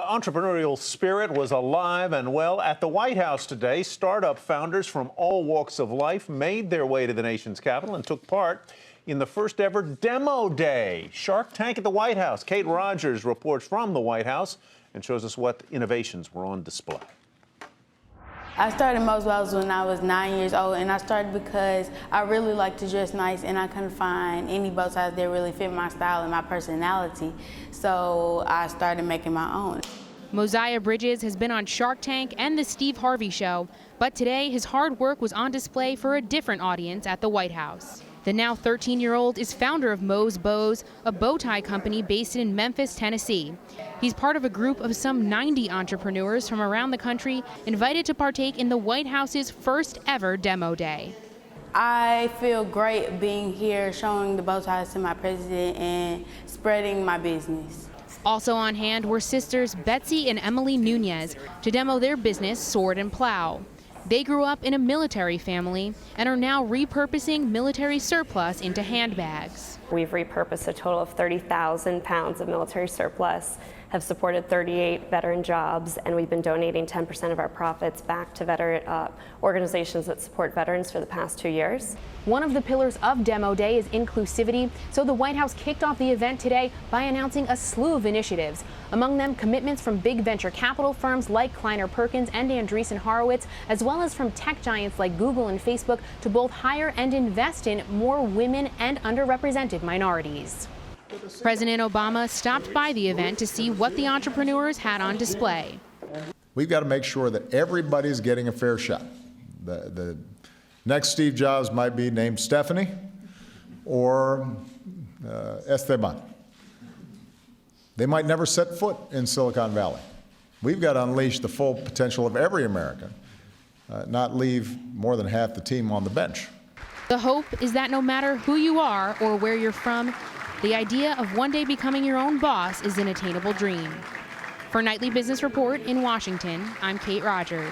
Entrepreneurial spirit was alive and well at the White House today. Startup founders from all walks of life made their way to the nation's capital and took part in the first ever Demo Day. Shark Tank at the White House. Kate Rogers reports from the White House and shows us what innovations were on display. I started Mo's Bows when I was 9 years old, and I started because I really like to dress nice, and I couldn't find any bow ties that really fit my style and my personality. So I started making my own. Mosiah Bridges has been on Shark Tank and The Steve Harvey Show, but today his hard work was on display for a different audience at the White House. The now 13-year-old is founder of Mo's Bows, a bow tie company based in Memphis, Tennessee. He's part of a group of some 90 entrepreneurs from around the country invited to partake in the White House's first ever Demo Day. I feel great being here, showing the bow ties to my president and spreading my business. Also on hand were sisters Betsy and Emily Nunez to demo their business, Sword and Plow. They grew up in a military family and are now repurposing military surplus into handbags. We've repurposed a total of 30,000 pounds of military surplus, have supported 38 veteran jobs, and we've been donating 10% of our profits back to veteran organizations that support veterans for the past 2 years. One of the pillars of Demo Day is inclusivity, so the White House kicked off the event today by announcing a slew of initiatives. Among them, commitments from big venture capital firms like Kleiner Perkins and Andreessen Horowitz, as well as from tech giants like Google and Facebook to both hire and invest in more women and underrepresented minorities. President Obama stopped by the event to see what the entrepreneurs had on display. We've got to make sure that everybody's getting a fair shot. The next Steve Jobs might be named Stephanie or Esteban. They might never set foot in Silicon Valley. We've got to unleash the full potential of every American, not leave more than half the team on the bench. The hope is that no matter who you are or where you're from, the idea of one day becoming your own boss is an attainable dream. For Nightly Business Report in Washington, I'm Kate Rogers.